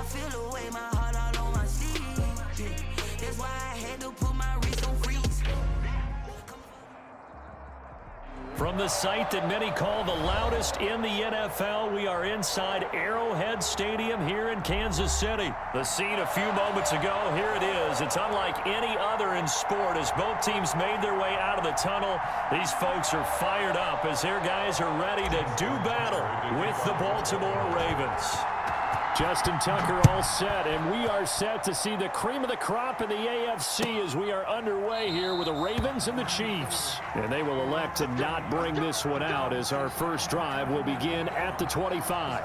feel the way, my heart all on my sleeve. Yeah. That's why I had to put my wrist on freeze. From the site that many call the loudest in the NFL, we are inside Arrowhead Stadium here in Kansas City. The scene a few moments ago, here it is. It's unlike any other in sport as both teams made their way out of the tunnel. These folks are fired up as their guys are ready to do battle with the Baltimore Ravens. Justin Tucker all set, and we are set to see the cream of the crop in the AFC as we are underway here with the Ravens and the Chiefs. And they will elect to not bring this one out as our first drive will begin at the 25.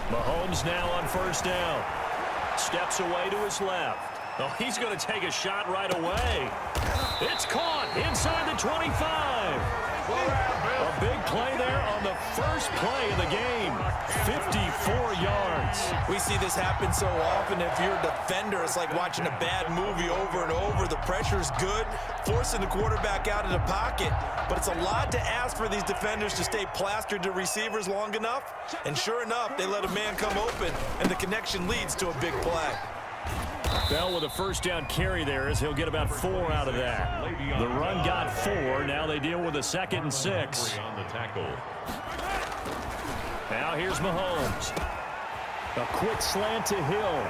Mahomes now on first down. Steps away to his left. Oh, he's going to take a shot right away. It's caught inside the 25. A big play there on the first play of the game. 54 yards. We see this happen so often. If you're a defender, it's like watching a bad movie over and over. The pressure's good, forcing the quarterback out of the pocket. But it's a lot to ask for these defenders to stay plastered to receivers long enough. And sure enough, they let a man come open, and the connection leads to a big play. Bell with a first down carry there as he'll get about 4 out of that. The run got 4. Now they deal with a 2nd and 6. Now here's Mahomes. A quick slant to Hill.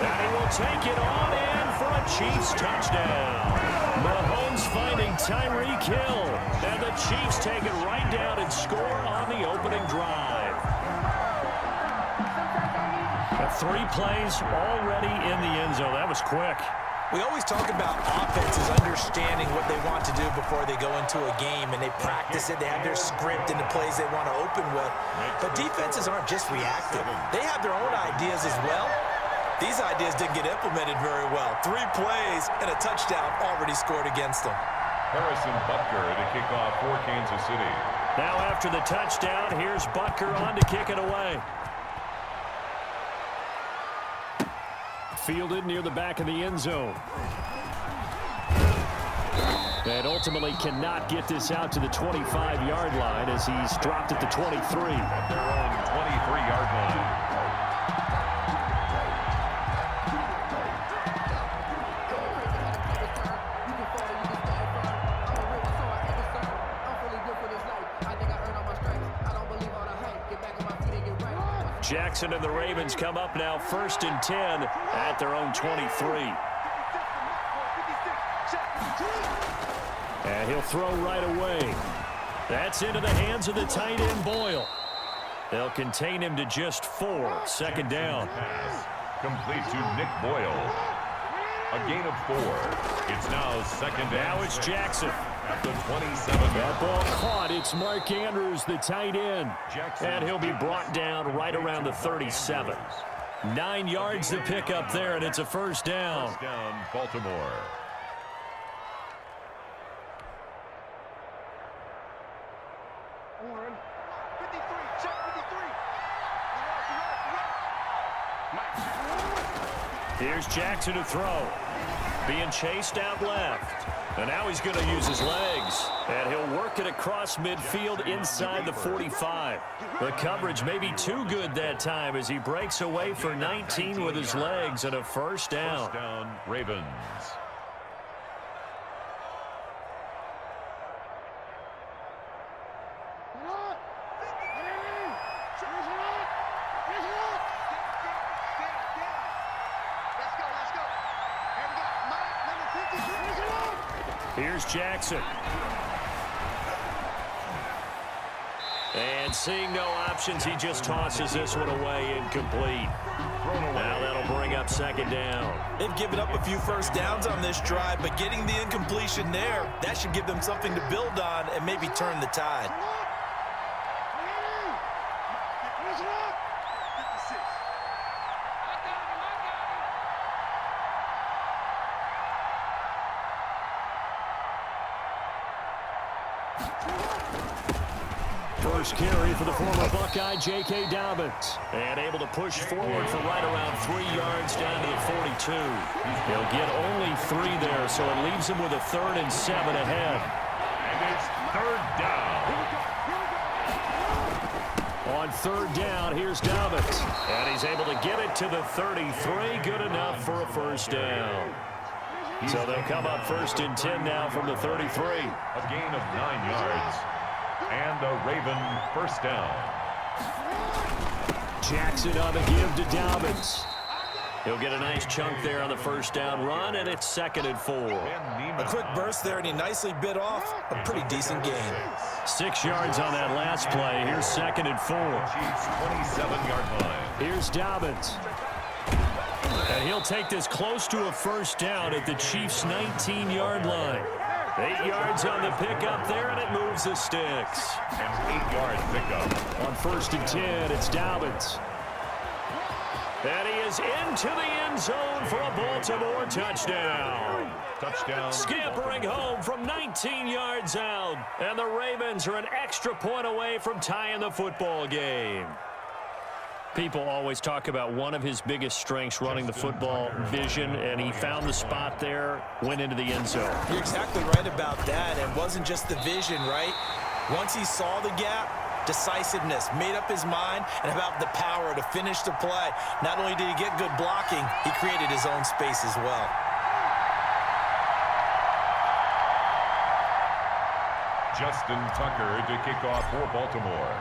And he will take it on in for a Chiefs touchdown. Mahomes finding Tyreek Hill. And the Chiefs take it right down and score on the opening drive. 3 plays already in the end zone. That was quick. We always talk about offenses understanding what they want to do before they go into a game, and they practice it. They have their script and the plays they want to open with. But defenses aren't just reactive. They have their own ideas as well. These ideas didn't get implemented very well. 3 plays and a touchdown already scored against them. Harrison Butker to kick off for Kansas City. Now after the touchdown, here's Butker on to kick it away. Fielded near the back of the end zone. And ultimately cannot get this out to the 25-yard line as he's dropped at the 23. At their own 23-yard line. Jackson and the Ravens come up now 1st and 10 at their own 23. And he'll throw right away. That's into the hands of the tight end Boyle. They'll contain him to just 4. 2nd down. Pass complete to Nick Boyle. A gain of 4. It's now 2nd down. Now it's Jackson. At the 27. That ball caught. It's Mark Andrews, the tight end. And he'll be brought down right around the 37. 9 yards to pick up there, and it's a first down. First down, Baltimore. Here's Jackson to throw. Being chased out left. And now he's going to use his legs. And he'll work it across midfield inside the 45. The coverage may be too good that time as he breaks away for 19 with his legs and a first down. First down, Ravens. Here's Jackson. And seeing no options, he just tosses this one away incomplete. Now that'll bring up 2nd down. They've given up a few first downs on this drive, but getting the incompletion there, that should give them something to build on and maybe turn the tide. First carry for the former Buckeye, J.K. Dobbins. And able to push forward for right around 3 yards down to the 42. He'll get only 3 there, so it leaves him with a 3rd and 7 ahead. And it's 3rd down. On 3rd down, here's Dobbins. And he's able to get it to the 33. Good enough for a first down. So they'll come up 1st and 10 now from the 33. A gain of 9 yards. And a Raven first down. Jackson on the give to Dobbins. He'll get a nice chunk there on the first down run, and it's 2nd and 4. A quick burst there, and he nicely bit off a pretty decent gain. 6 yards on that last play. Here's 2nd and 4. Chiefs 27-yard line. Here's Dobbins. And he'll take this close to a first down at the Chiefs' 19-yard line. 8 yards on the pickup there, and it moves the sticks. An 8-yard pickup. On 1st and 10, it's Dobbins. And he is into the end zone for a Baltimore touchdown. Touchdown. Scampering home from 19 yards out. And the Ravens are an extra point away from tying the football game. People always talk about one of his biggest strengths, running the football, vision, and he found the spot there, went into the end zone. You're exactly right about that. It wasn't just the vision, right? Once he saw the gap, decisiveness, made up his mind, and about the power to finish the play. Not only did he get good blocking, he created his own space as well. Justin Tucker to kick off for Baltimore.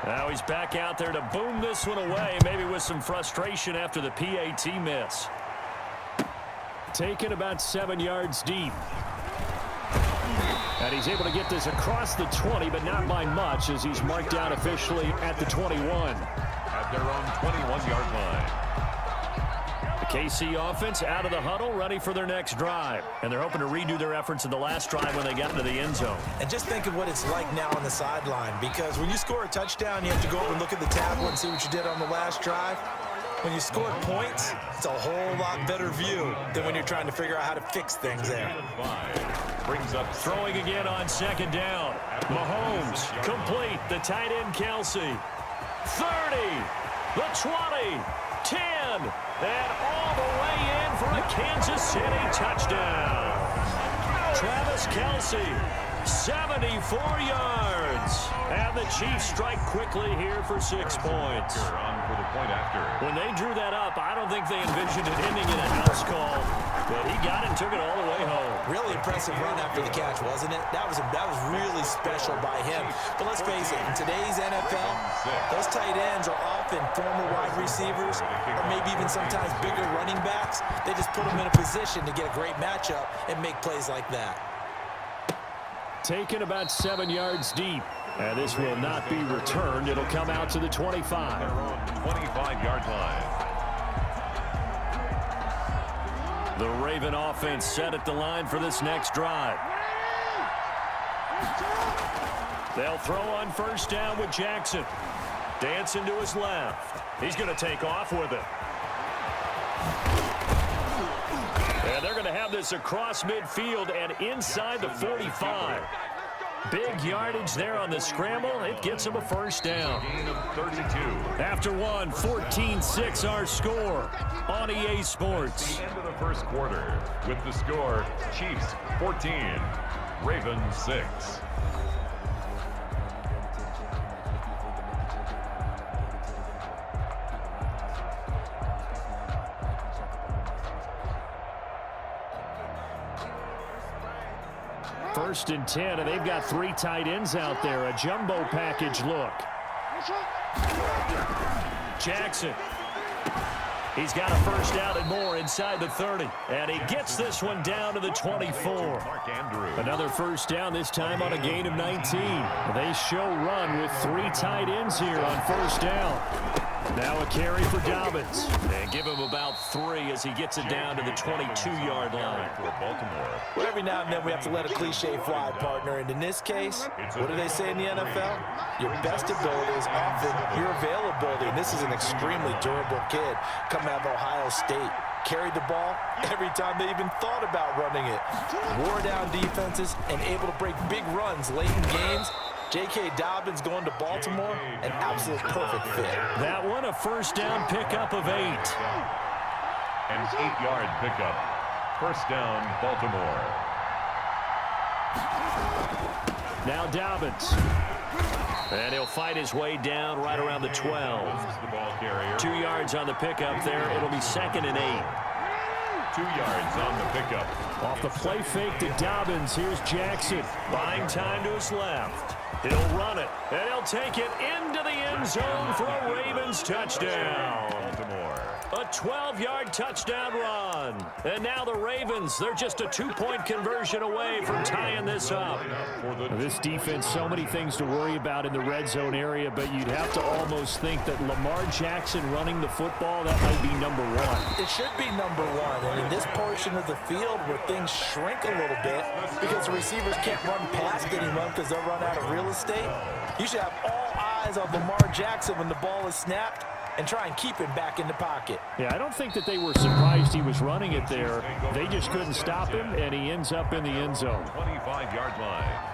Now he's back out there to boom this one away, maybe with some frustration after the PAT miss. Taken about 7 yards deep. And he's able to get this across the 20, but not by much, as he's marked down officially at the 21. At their own 21-yard line. The KC offense out of the huddle, ready for their next drive. And they're hoping to redo their efforts in the last drive when they got into the end zone. And just think of what it's like now on the sideline, because when you score a touchdown, you have to go over and look at the tablet and see what you did on the last drive. When you scored points, it's a whole lot better view than when you're trying to figure out how to fix things there. Brings up Throwing again on 2nd down. Mahomes complete. The tight end Kelsey. 30, the 20, 10, and all the way in for a Kansas City touchdown. Travis Kelsey, 74 yards. And the Chiefs strike quickly here for 6 points. on for the point after. When they drew that up, I don't think they envisioned it ending in a house call, but he got it and took it all the way home. Really impressive run after the catch, wasn't it? That was really special by him. But let's face it, in today's NFL, those tight ends are often former wide receivers or maybe even sometimes bigger running backs. They just put them in a position to get a great matchup and make plays like that. Taken about 7 yards deep. And this will not be returned. It'll come out to the 25. Their own 25-yard line. The Raven offense set at the line for this next drive. They'll throw on 1st down with Jackson. Dancing to his left. He's going to take off with it. And they're going to have this across midfield and inside the 45. Big yardage there on the scramble. It gets them a 1st down. Gain of 32. After one, 14-6 our score on EA Sports. The end of the first quarter with the score Chiefs 14, Ravens 6. First and 10, and they've got 3 tight ends out there. A jumbo package look. Jackson. He's got a 1st down and more inside the 30. And he gets this one down to the 24. Mark Andrews. Another 1st down, this time on a gain of 19. They show run with 3 tight ends here on 1st down. Now a carry for Dobbins. And give him about 3 as he gets it down to the 22-yard line. For Baltimore. Well, every now and then we have to let a cliche fly, partner. And in this case, what do they say in the NFL? Your best ability is often your availability. And this is an extremely durable kid coming out of Ohio State. carried the ball every time they even thought about running it. Wore down defenses and able to break big runs late in games. J.K. Dobbins going to Baltimore, an absolute perfect fit. That one, a first down pickup of 8. An 8-yard pickup. First down, Baltimore. Now Dobbins. And he'll fight his way down right around the 12. The ball carrier. 2 yards on the pickup there. It'll be 2nd and 8. 2 yards on the pickup. Off the play fake to Dobbins. Here's Jackson. Buying time to his left. He'll run it. And he'll take it into the end zone for a Ravens touchdown. Baltimore. A 12-yard touchdown run. And now the Ravens, they're just a 2-point conversion away from tying this up. This defense, so many things to worry about in the red zone area, but you'd have to almost think that Lamar Jackson running the football, that might be number 1. It should be number 1. And in this portion of the field where things shrink a little bit because the receivers can't run past anyone because they'll run out of real estate, you should have all eyes on Lamar Jackson when the ball is snapped and try and keep him back in the pocket. Yeah, I don't think that they were surprised he was running it there. They just couldn't stop him, and he ends up in the end zone. 25-yard line.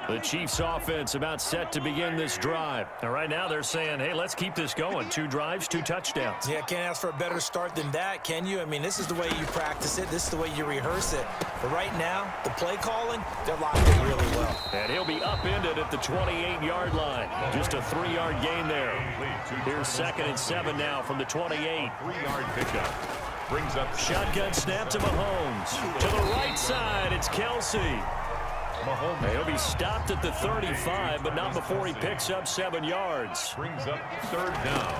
The Chiefs offense about set to begin this drive. And right now they're saying, hey, let's keep this going. 2 drives, 2 touchdowns. Yeah, can't ask for a better start than that, can you? I mean, this is the way you practice it. This is the way you rehearse it. But right now, the play calling, they're locked in really well. And he'll be upended at the 28-yard line. Just a 3-yard gain there. Here's 2nd and 7 now from the 28. 3-yard pickup. Brings up Shotgun snap to Mahomes. To the right side, it's Kelsey. Mahomes. He'll be stopped at the 35, but not before he picks up 7 yards. Brings up 3rd down.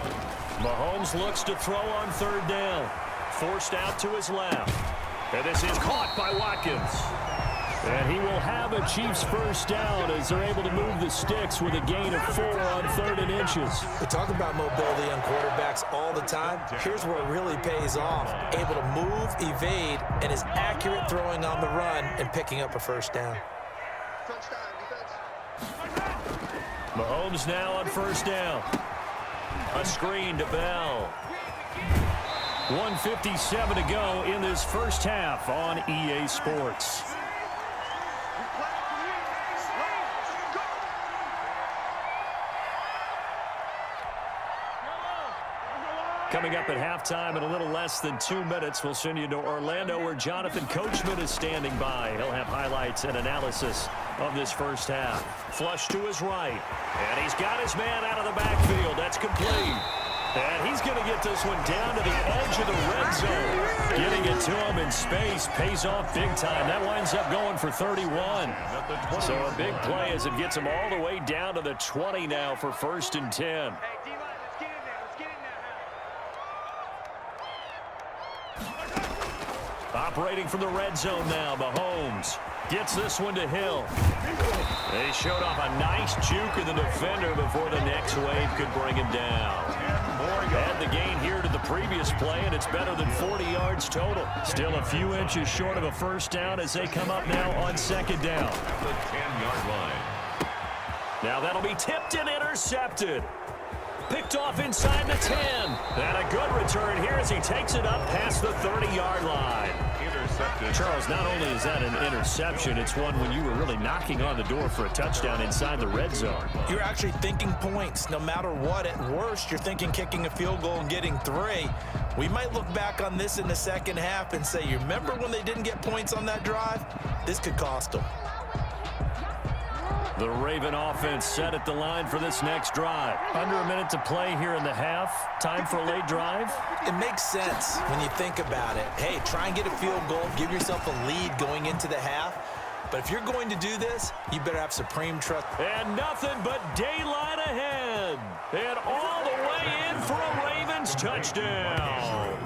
Mahomes looks to throw on 3rd down. Forced out to his left. And this is caught by Watkins. And he will have a Chiefs first down as they're able to move the sticks with a gain of 4 on 3rd and inches. We talk about mobility on quarterbacks all the time. Here's where it really pays off. Able to move, evade, and is accurate throwing on the run and picking up a first down. Mahomes now on 1st down. A screen to Bell. 1:57 to go in this first half on EA Sports. Coming up at halftime in a little less than 2 minutes, we'll send you to Orlando where Jonathan Coachman is standing by. He'll have highlights and analysis of this first half. Flush to his right. And he's got his man out of the backfield. That's complete. And he's going to get this one down to the edge of the red zone. Getting it to him in space pays off big time. That winds up going for 31. So a big play as it gets him all the way down to the 20 now for 1st and 10. Operating from the red zone now, Mahomes gets this one to Hill. They showed off a nice juke of the defender before the next wave could bring him down. Add the gain here to the previous play, and it's better than 40 yards total. Still a few inches short of a first down as they come up now on 2nd down. The 10-yard line. Now that'll be tipped and intercepted. Picked off inside the 10. And a good return here as he takes it up past the 30-yard line. Intercepted. Charles, not only is that an interception, it's one when you were really knocking on the door for a touchdown inside the red zone. You're actually thinking points no matter what. At worst, you're thinking kicking a field goal and getting 3. We might look back on this in the second half and say, you remember when they didn't get points on that drive? This could cost them. The Raven offense set at the line for this next drive. Under a minute to play here in the half. Time for a late drive. It makes sense when you think about it. Hey, try and get a field goal. Give yourself a lead going into the half. But if you're going to do this, you better have supreme trust. And nothing but daylight ahead. And all the way in for a Ravens touchdown.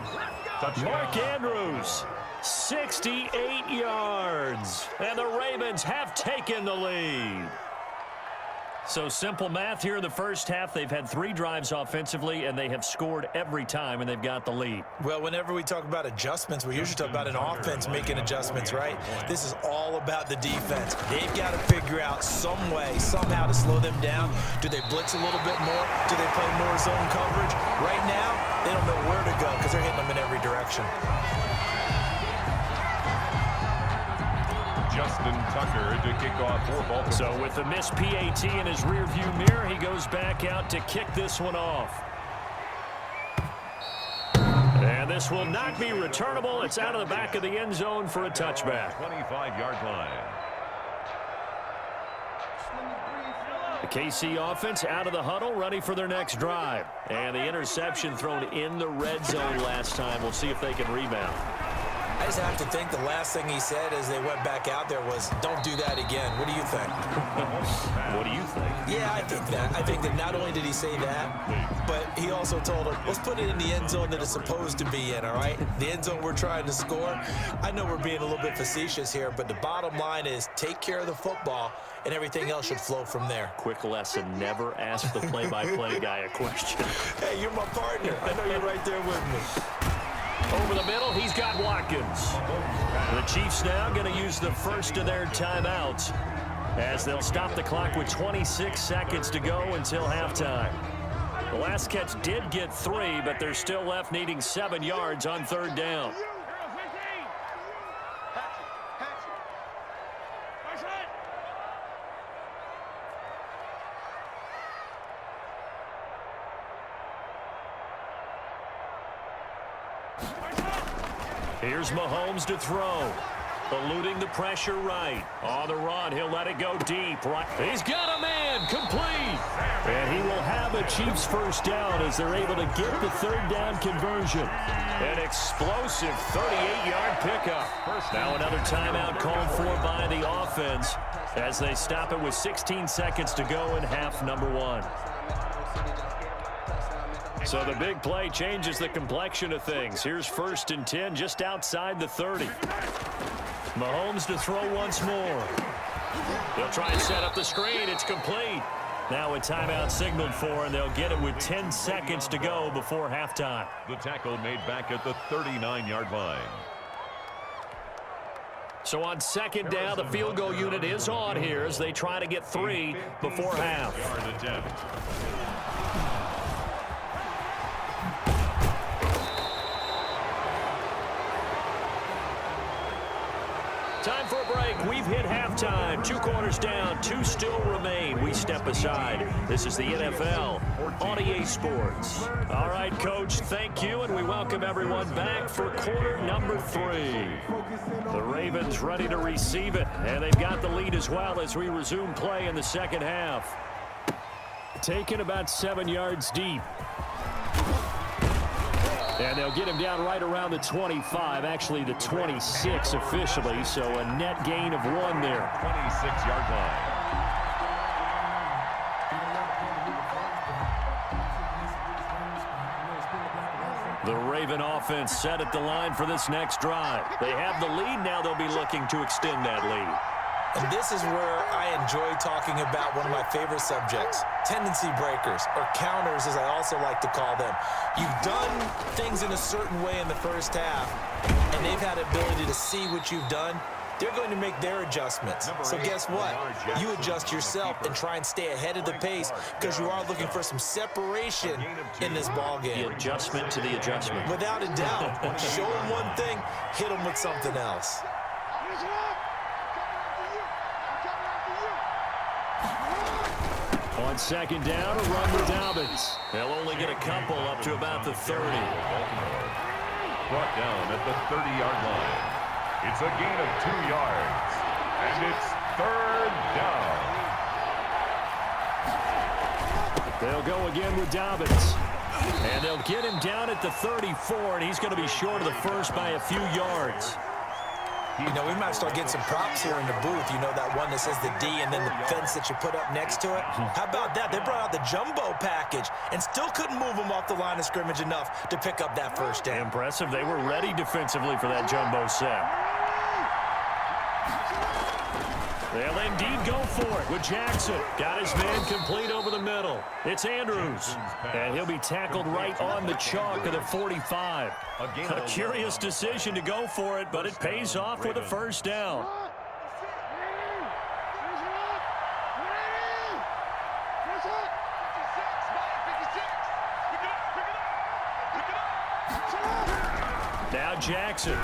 Mark Andrews. 68 yards. And the Ravens have taken the lead. So simple math here in the first half. They've had 3 drives offensively, and they have scored every time, and they've got the lead. Well, whenever we talk about adjustments, we usually talk about an offense making adjustments, right? This is all about the defense. They've got to figure out some way, somehow to slow them down. Do they blitz a little bit more? Do they play more zone coverage? Right now, they don't know where to go because they're hitting them in every direction. Justin Tucker to kick off for Baltimore. So with the missed PAT in his rearview mirror, he goes back out to kick this one off. And this will not be returnable. It's out of the back of the end zone for a touchback. 25-yard line. The KC offense out of the huddle, ready for their next drive. And the interception thrown in the red zone last time. We'll see if they can rebound. I just have to think the last thing he said as they went back out there was, don't do that again. What do you think? What do you think? Yeah, I think that. I think that not only did he say that, but he also told him, let's put it in the end zone that it's supposed to be in, all right? The end zone we're trying to score. I know we're being a little bit facetious here, but the bottom line is take care of the football, and everything else should flow from there. Quick lesson, never ask the play-by-play guy a question. Hey, you're my partner. I know you're right there with me. Over the middle, he's got Watkins. The Chiefs now going to use the first of their timeouts as they'll stop the clock with 26 seconds to go until halftime. The last catch did get 3, but they're still left needing 7 yards on 3rd down. Here's Mahomes to throw. Eluding the pressure right. On the run, he'll let it go deep. Right. He's got a man. Complete. And he will have a Chiefs first down as they're able to get the 3rd down conversion. An explosive 38-yard pickup. Now another timeout called for by the offense as they stop it with 16 seconds to go in half number 1. So the big play changes the complexion of things. Here's 1st and 10 just outside the 30. Mahomes to throw once more. They'll try and set up the screen. It's complete. Now a timeout signaled for, and they'll get it with 10 seconds to go before halftime. The tackle made back at the 39-yard line. So on 2nd down, the field goal unit is on here as they try to get 3 before half. Yard attempt. Time for a break. We've hit halftime. 2 quarters down. 2 still remain. We step aside. This is the NFL on EA Sports. All right, Coach, thank you, and we welcome everyone back for quarter number 3. The Ravens ready to receive it, and they've got the lead as well as we resume play in the second half. Taken about 7 yards deep. And they'll get him down right around the 25, actually the 26 officially, so a net gain of 1 there. 26-yard line. The Raven offense set at the line for this next drive. They have the lead, now they'll be looking to extend that lead. And this is where I enjoy talking about one of my favorite subjects, tendency breakers, or counters as I also like to call them. You've done things in a certain way in the first half, and they've had the ability to see what you've done. They're going to make their adjustments. So guess what? You adjust yourself and try and stay ahead of the pace because you are looking for some separation in this ball game. The adjustment to the adjustment. Without a doubt. Show them one thing, hit them with something else. On 2nd down, a run with Dobbins. They'll only get a couple up to about the 30. Brought down at the 30-yard line. It's a gain of 2 yards. And it's 3rd down. They'll go again with Dobbins. And they'll get him down at the 34, and he's going to be short of the first by a few yards. You know, we might start getting some props here in the booth. You know, that one that says the D and then the fence that you put up next to it? How about that? They brought out the jumbo package and still couldn't move them off the line of scrimmage enough to pick up that first down. Impressive. They were ready defensively for that jumbo set. They'll indeed go for it with Jackson. Got his man complete over the middle. It's Andrews. And he'll be tackled right on the chalk of the 45. A curious decision to go for it, but it pays off with a first down. Now Jackson.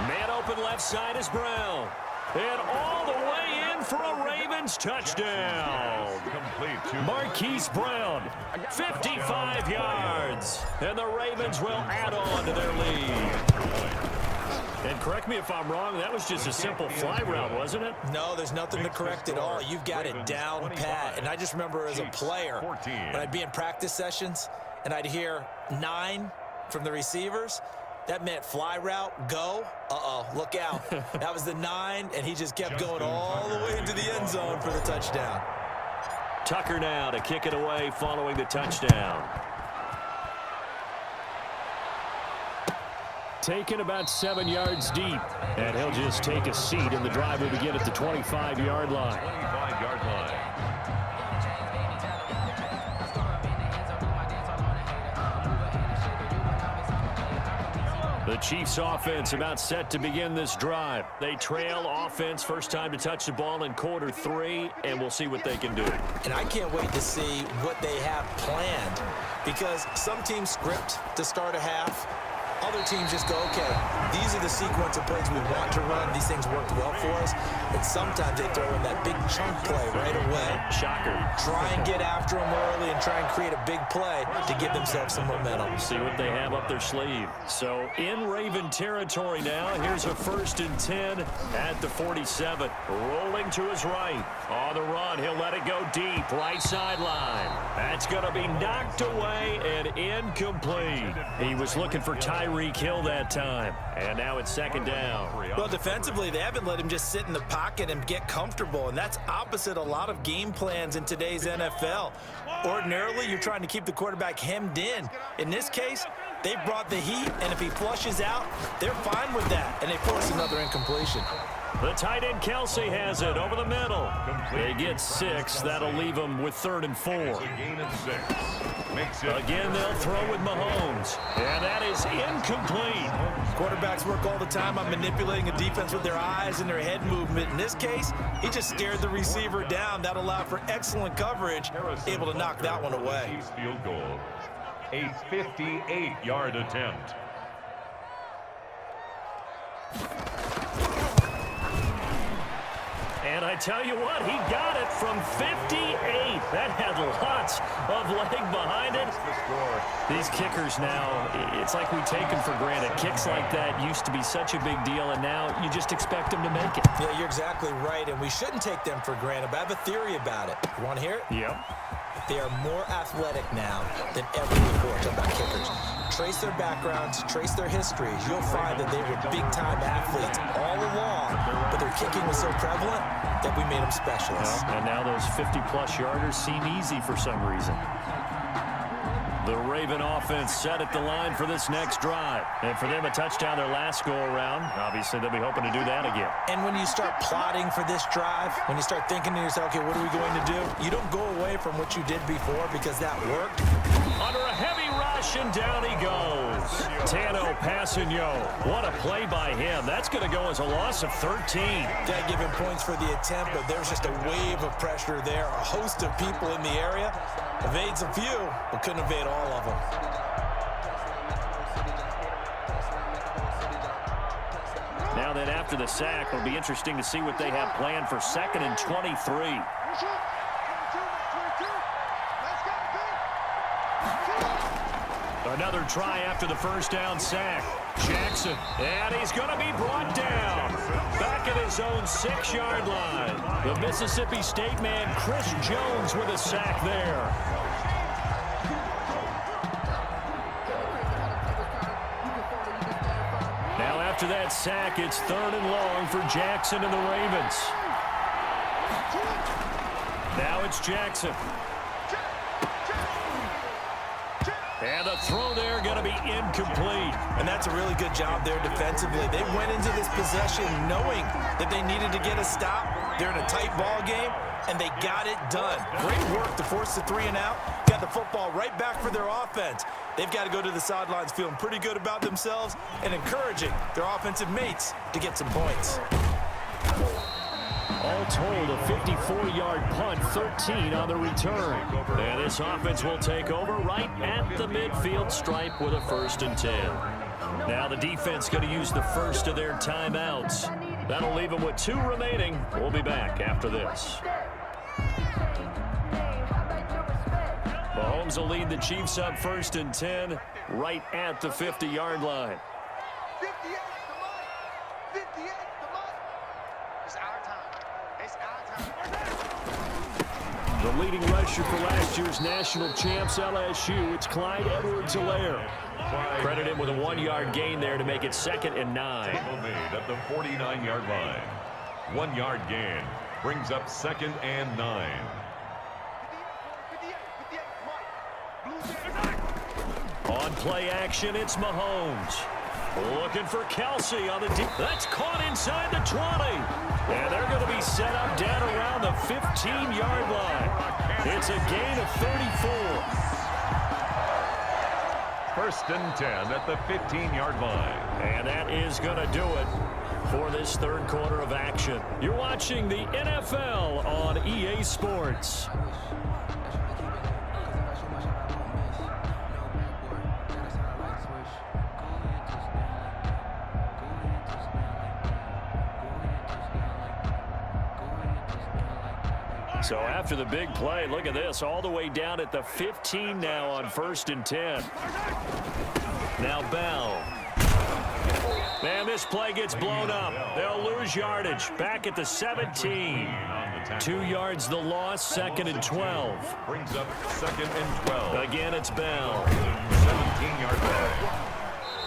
Man open left side is Brown. And all the way in for a Ravens touchdown. Marquise Brown, 55 yards. And the Ravens will add on to their lead. And correct me if I'm wrong, that was just a simple fly route, wasn't it? No, there's nothing to correct at all. You've got it down pat. And I just remember as a player, when I'd be in practice sessions and I'd hear 9 from the receivers, that meant fly route, go. Uh-oh, look out. That was the 9, and he just kept going all the way into the end zone for the touchdown. Tucker now to kick it away following the touchdown. Taken about 7 yards deep. And he'll just take a seat, and the drive will begin at the 25-yard line. 25-yard line. The Chiefs offense about set to begin this drive. They trail offense, first time to touch the ball in quarter 3, and we'll see what they can do. And I can't wait to see what they have planned, because some teams script to start a half. Other teams just go, okay, these are the sequence of plays we want to run. These things worked well for us. And sometimes they throw in that big chunk play right away. Shocker. Try and get after them early and try and create a big play to give themselves some momentum. See what they have up their sleeve. So in Raven territory now, here's a 1st and 10 at the 47. Rolling to his right. On the run, he'll let it go deep. Right sideline. That's going to be knocked away and incomplete. He was looking for Tyreek Hill that time. And now it's 2nd down. Well, defensively, they haven't let him just sit in the pocket and get comfortable, and that's opposite a lot of game plans in today's NFL. Ordinarily, you're trying to keep the quarterback hemmed in. In this case, they brought the heat, and if he flushes out, they're fine with that, and they force another incompletion. The tight end Kelsey has it over the middle. They get 6. That'll leave them with 3rd and 4. Again, they'll throw with Mahomes. And that is incomplete. Quarterbacks work all the time on manipulating a defense with their eyes and their head movement. In this case, he just stared the receiver down. That allowed for excellent coverage, able to knock that one away. Field goal. A 58-yard attempt. And I tell you what, he got it from 58. That had lots of leg behind it. These kickers now, it's like we take them for granted. Kicks like that used to be such a big deal, and now you just expect them to make it. Yeah, you're exactly right, and we shouldn't take them for granted. But I have a theory about it. You want to hear it? Yep. They are more athletic now than ever before. Talking about kickers. Trace their backgrounds, trace their histories. You'll find that they were big-time athletes all along, but their kicking was so prevalent that we made them specialists. Well, and now those 50-plus yarders seem easy for some reason. The Raven offense set at the line for this next drive. And for them, a touchdown their last go-around. Obviously, they'll be hoping to do that again. And when you start plotting for this drive, when you start thinking to yourself, okay, what are we going to do? You don't go away from what you did before because that worked. Under a heavy rush, and down he goes. Tano Passanio. What a play by him. That's going to go as a loss of 13. Got to give him points for the attempt, but there's just a wave of pressure there. A host of people in the area. Evades a few, but couldn't evade all of them. Now then, after the sack, it'll be interesting to see what they have planned for 2nd and 23. Another try after the first down sack. Jackson, and he's going to be brought down. Back at his own 6-yard line. The Mississippi State man, Chris Jones, with a sack there. Now after that sack, it's 3rd and long for Jackson and the Ravens. Now it's Jackson. And the throw there going to be incomplete. And that's a really good job there defensively. They went into this possession knowing that they needed to get a stop. They're in a tight ball game, and they got it done. Great work to force the 3 and out. Got the football right back for their offense. They've got to go to the sidelines feeling pretty good about themselves and encouraging their offensive mates to get some points. All told, a 54-yard punt, 13 on the return. And this offense will take over right at the midfield stripe with a 1st and 10. Now the defense going to use the first of their timeouts. That'll leave them with 2 remaining. We'll be back after this. Mahomes will lead the Chiefs up 1st and 10 right at the 50-yard line. The leading rusher for last year's national champs, LSU, it's Clyde Edwards-Helaire. Credit him with a 1-yard gain there to make it 2nd and 9. Made at the 49-yard line. 1-yard gain brings up 2nd and 9. On play action, it's Mahomes. Looking for Kelsey on the deep. That's caught inside the 20. And they're going to be set up down around the 15-yard line. It's a gain of 34. 1st and 10 at the 15-yard line. And that is going to do it for this 3rd quarter of action. You're watching the NFL on EA Sports. So after the big play, look at this, all the way down at the 15 now on 1st and 10. Now Bell. And this play gets blown up. They'll lose yardage. Back at the 17. 2 yards the loss, 2nd and 12. Brings up 2nd and 12. Again, it's Bell. 17-yard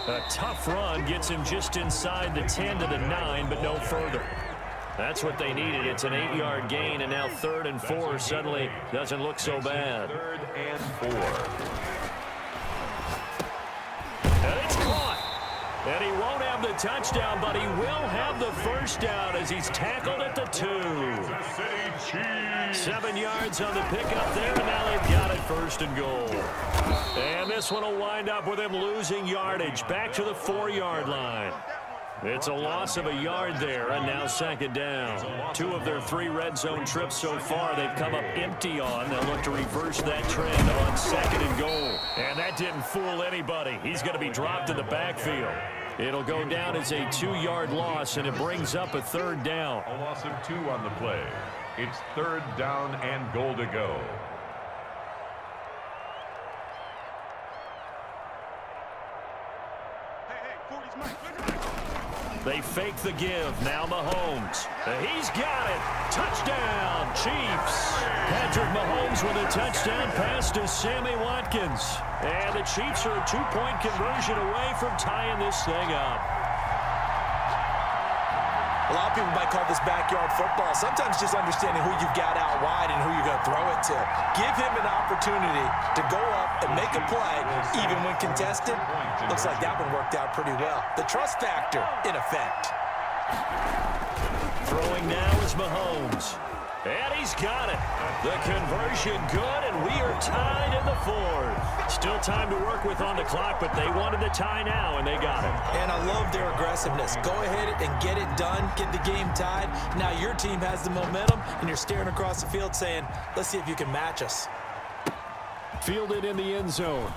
line. A tough run gets him just inside the 10 to the 9, but no further. That's what they needed. It's an 8-yard gain, and now 3rd and 4 suddenly doesn't look so bad. 3rd and 4. And it's caught. And he won't have the touchdown, but he will have the 1st down as he's tackled at the 2. 7 yards on the pickup there, and now they've got it 1st and goal. And this one will wind up with him losing yardage back to the 4-yard line. It's a loss of a yard there, and now 2nd down. 2 of their 3 red zone trips so far they've come up empty on. They'll look to reverse that trend on 2nd and goal. And that didn't fool anybody. He's going to be dropped in the backfield. It'll go down as a 2-yard loss, and it brings up a 3rd down. A loss of 2 on the play. It's 3rd down and goal to go. They fake the give. Now Mahomes. He's got it. Touchdown, Chiefs. Patrick Mahomes with a touchdown pass to Sammy Watkins. And the Chiefs are a 2-point conversion away from tying this thing up. A lot of people might call this backyard football. Sometimes just understanding who you've got out wide and who you're going to throw it to. Give him an opportunity to go up and make a play, even when contested. Looks like that one worked out pretty well. The trust factor in effect. Throwing now is Mahomes. And he's got it. The conversion good, and we are tied in the 4th. Still time to work with on the clock, but they wanted the tie now, and they got it. And I love their aggressiveness. Go ahead and get it done, get the game tied. Now your team has the momentum, and you're staring across the field saying, let's see if you can match us. Fielded in the end zone.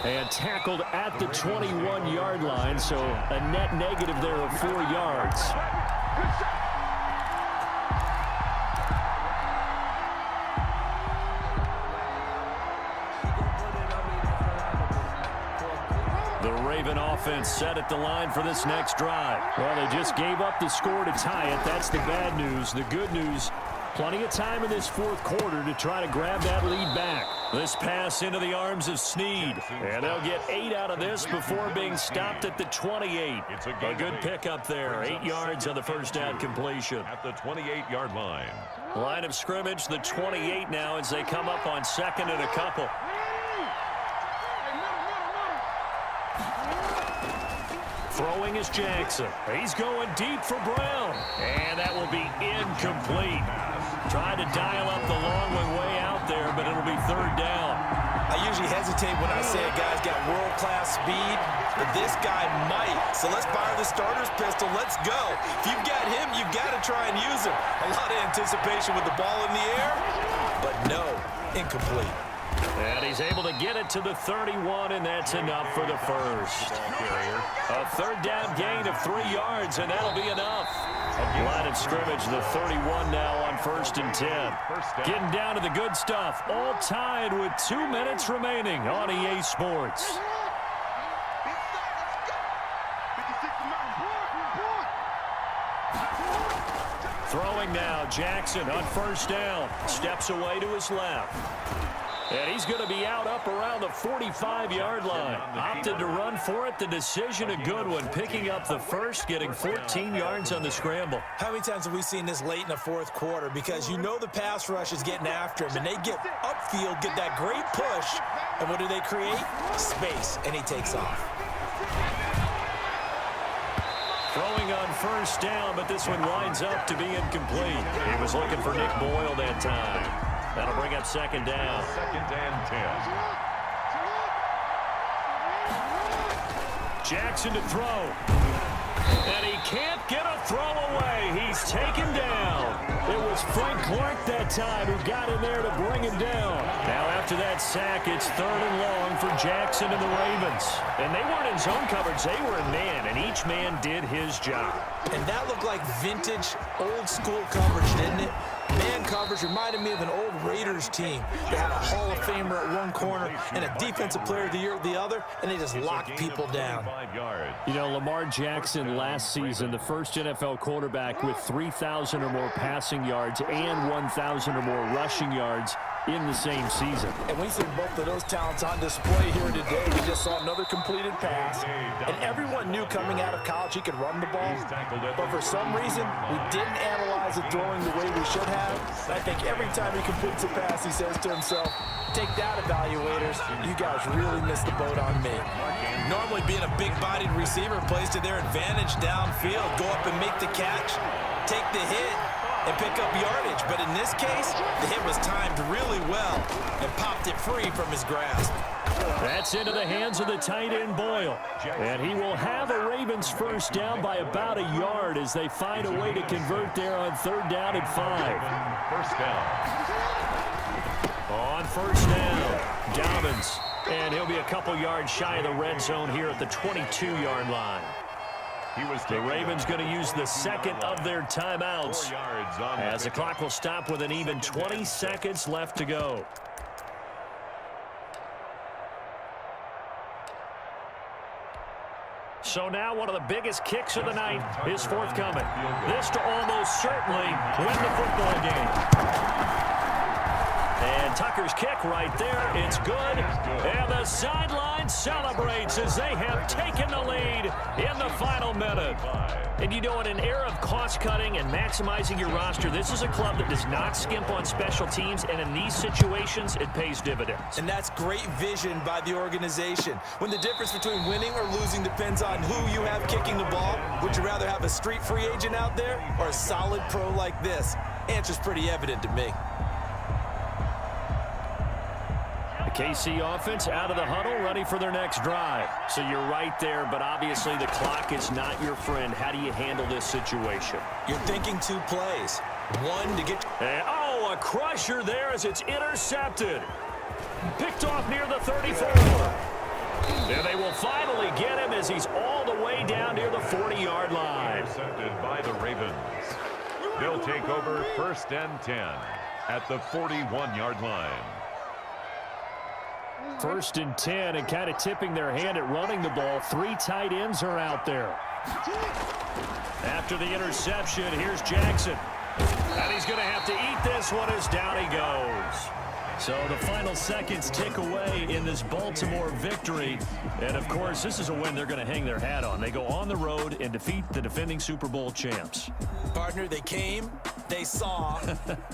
And tackled at the 21-yard line, so a net negative there of 4 yards. The Raven offense set at the line for this next drive. Well, they just gave up the score to tie it. That's the bad news. The good news, Plenty of time in this fourth quarter to try to grab that lead back. This pass into the arms of Snead. And they'll get 8 out of this before being stopped at the 28. A good pickup there. 8 yards on the first down completion. At the 28-yard line. Line of scrimmage, the 28 now as they come up on second and a couple. Throwing is Jackson. He's going deep for Brown. And that will be incomplete. Tried to dial up the long way out there, but it'll be third down. I usually hesitate when I say a guy's got world-class speed, but this guy might. So let's fire the starter's pistol. Let's go. If you've got him, you've got to try and use him. A lot of anticipation with the ball in the air, but no, incomplete. And he's able to get it to the 31, and that's enough for the first. A third down gain of 3 yards, and that'll be enough. Line of scrimmage, the 31 now on 1st and 10. Getting down to the good stuff, all tied with 2 minutes remaining on EA Sports. Throwing now, Jackson on 1st down. Steps away to his left. And he's going to be out up around the 45-yard line. Opted to run for it. The decision a good one. Picking up the first, getting 14 yards on the scramble. How many times have we seen this late in the fourth quarter? Because you know the pass rush is getting after him, and they get upfield, get that great push, and what do they create? Space, and he takes off. Throwing on 1st down, but this one winds up to be incomplete. He was looking for Nick Boyle that time. That'll bring up 2nd down. 2nd and 10. Jackson to throw. And he can't get a throw away. He's taken down. It was Frank Clark that time who got in there to bring him down. Now after that sack, it's 3rd and long for Jackson and the Ravens. And they weren't in zone coverage. They were in man, and each man did his job. And that looked like vintage, old-school coverage, didn't it? Man coverage reminded me of an old Raiders team. They had a Hall of Famer at one corner and a Defensive Player of the Year at the other, and they just locked people down. You know, Lamar Jackson last season, the first NFL quarterback with 3,000 or more passing yards and 1,000 or more rushing yards in the same season. And we see both of those talents on display here today. We just saw another completed pass. And everyone knew coming out of college he could run the ball. But for some reason, we didn't analyze it throwing the way we should have. I think every time he completes a pass, he says to himself, take that, evaluators. You guys really missed the boat on me. Normally being a big-bodied receiver plays to their advantage downfield. Go up and make the catch, take the hit, and pick up yardage. But in this case, the hit was timed really well and popped it free from his grasp. That's into the hands of the tight end Boyle. And he will have a Ravens first down by about a yard as they find a way to convert there on 3rd down and 5. First down. On 1st down, Dobbins. And he'll be a couple yards shy of the red zone here at the 22-yard line. The Ravens going to use the 2nd of their timeouts as the clock will stop with an even 20 seconds left to go. So now one of the biggest kicks of the night is forthcoming. This to almost certainly win the football game. And Tucker's kick right there. It's good. And the sideline celebrates as they have taken the lead in the final minute. And you know, in an era of cost-cutting and maximizing your roster, this is a club that does not skimp on special teams, and in these situations, it pays dividends. And that's great vision by the organization. When the difference between winning or losing depends on who you have kicking the ball, would you rather have a street free agent out there or a solid pro like this? Answer's pretty evident to me. KC offense out of the huddle, ready for their next drive. So you're right there, but obviously the clock is not your friend. How do you handle this situation? You're thinking 2 plays. One to get... And, a crusher there as it's intercepted. Picked off near the 34. And they will finally get him as he's all the way down near the 40-yard line. Intercepted by the Ravens. They'll take over 1st and 10 at the 41-yard line. 1st and 10, and kind of tipping their hand at running the ball. 3 tight ends are out there. After the interception, here's Jackson. And he's going to have to eat this one as down he goes. So the final seconds tick away in this Baltimore victory. And, of course, this is a win they're going to hang their hat on. They go on the road and defeat the defending Super Bowl champs. Partner, they came, they saw,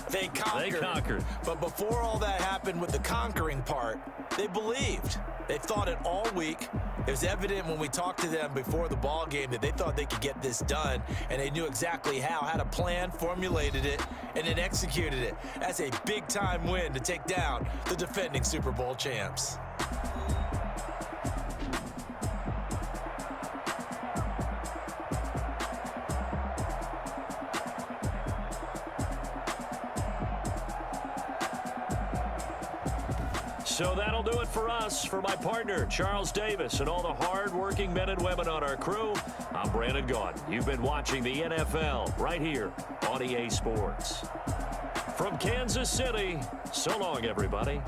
they conquered. They conquered. But before all that happened with the conquering part, they believed. They thought it all week. It was evident when we talked to them before the ball game that they thought they could get this done, and they knew exactly how, had a plan, formulated it, and then executed it. That's a big-time win to take down the defending Super Bowl champs. So that'll do it for us. For my partner, Charles Davis, and all the hard-working men and women on our crew, I'm Brandon Gaudin. You've been watching the NFL right here on EA Sports. From Kansas City, so long, everybody.